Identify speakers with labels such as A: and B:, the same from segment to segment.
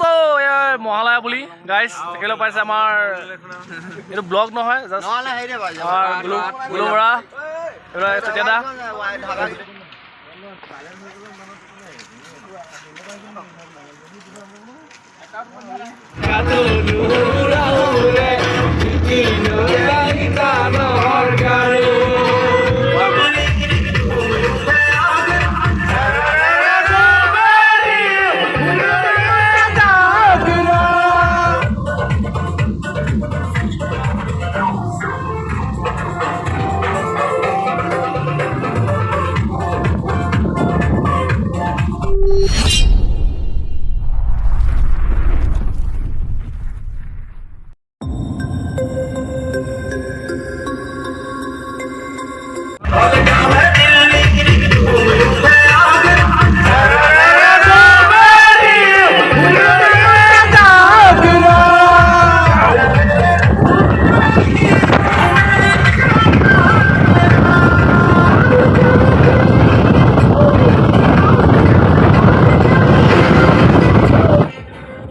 A: দোস্ত মহালয়া বুলি গাইজ দেখিবলৈ পাইছে আমাৰ এইটো ব্লগ নহয় জাষ্ট গুলু বৰা চেতিয়াদা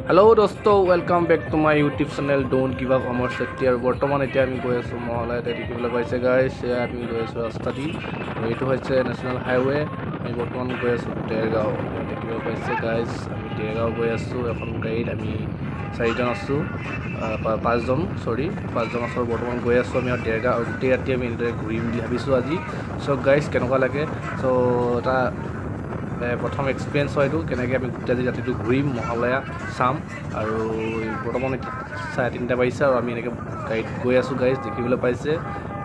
A: हेलो दोस्तों welcome back to my YouTube channel don't give up आमार CHETRY और बर्तमान इतना गई आसो महालया देखिए पासे गाइस गई आसो रास्ता दी ये नेशनल हाईवे बर्तमान गई आसो देरगाँव देखिए पासे गाइस देरगाँव गई आसो एन गाड़ी चारिजन आसो पाँचजन आसो बर्तमान गई आसो देरगाँव गोटे राति घूरिम भाई आज सो गाइस केनेकुवा लगे सो एटा प्रथम एक्सपिरियेन्स है केनेকৈ আমি গোটেই আজি ৰাতিটো ঘূৰিম মহালয়া চাম আৰু বৰ্তমান 3:30 বাজিছে আৰু আমি এনেকৈ গাড়ীত গৈ আছোঁ গাইজ দেখিবলৈ পাইছে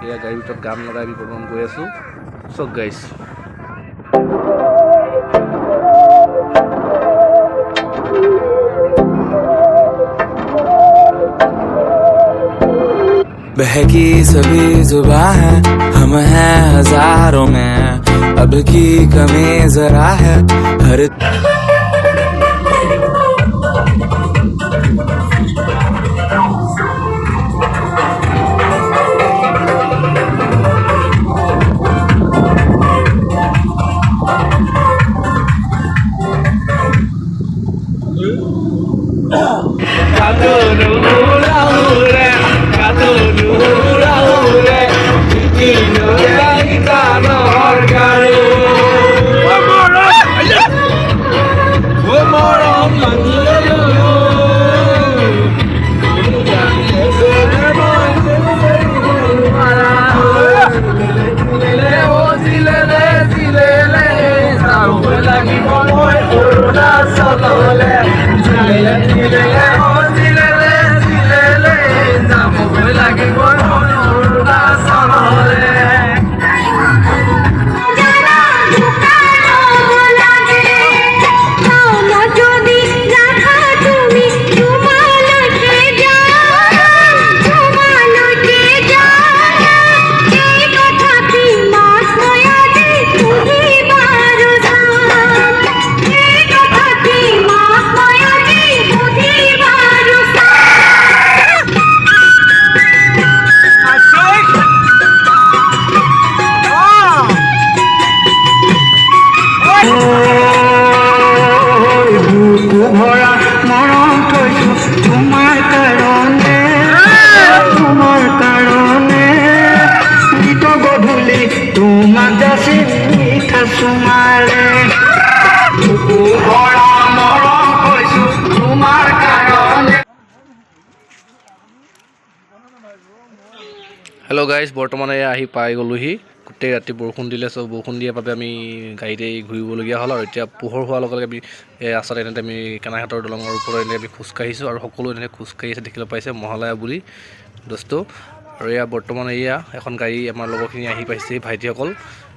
A: এয়া গাড়ীৰ ভিতৰত গান লগাই আমি বৰ্তমান গৈ আছোঁ চক গাইজ
B: बहकी सभी जुबां हैं हम हैं हजारों में अब की कमी जरा है हर
A: हेलो गाइज बर्तमान आহি পাই গলোহি গোটেই ৰাতি বৰষুণ দিলে সব বৰষুণ দিয়াৰ বাবে আমি গাড়ীতে ঘূৰিবলগীয়া হ'ল আৰু এতিয়া পোহৰ হোৱাৰ লগে লগে আমি ৰাস্তাত এনেতে আমি কানাইঘাটৰ দলঙৰ ওপৰত এনেতে আমি খোজকাঢ়িছোঁ আৰু সকলো এনেতে খোজকাঢ়ি আছে দেখিবলৈ পাইছে মহালয়া বুলি দোস্ত আৰু এয়া বৰ্তমান এয়া এখন গাড়ী আমাৰ লগৰখিনি আহি পাইছে ভাইটিসকল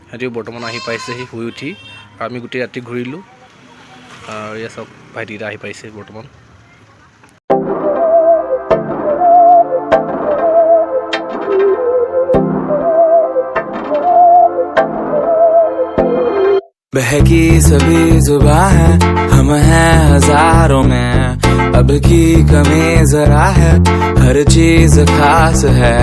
A: সিহঁতিও বৰ্তমান আহি পাইছেহি শুই উঠি আৰু আমি গোটেই ৰাতি ঘূৰিলোঁ আৰু এয়া সব ভাইটিকেইটা আহি পাইছে বৰ্তমান
B: बहकी सभी जुबां हैं हम हैं हजारों में अब की कमी जरा है हर चीज खास है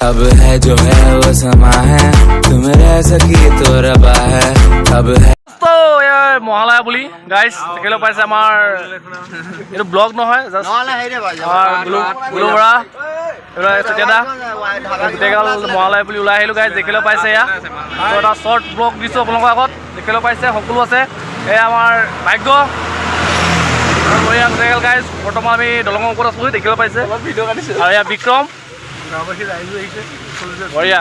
B: अब है जो है वो समा है तुम रह सकी तो रबा है अब है
A: দোস্ত মহালয়া বুলি গাইজ দেখিবলৈ পাইছে আমাৰ এইটো ব্লগ নহয় জাষ্ট গুলুবৰা চেতিয়াদা গোটেইগাল মহালয়া বুলি ওলাই আহিলোঁ গাইজ দেখিবলৈ পাইছে এয়া এটা শ্বৰ্ট ব্লগ দিছোঁ আপোনালোকৰ আগত দেখিবলৈ পাইছে সকলো আছে এয়া আমাৰ ভাগ্য গোটেইগাল গাইজ বৰ্তমান আমি দলঙৰ ওপৰত আছোঁ দেখিবলৈ পাইছে আৰু এয়া বিক্ৰম বঢ়িয়া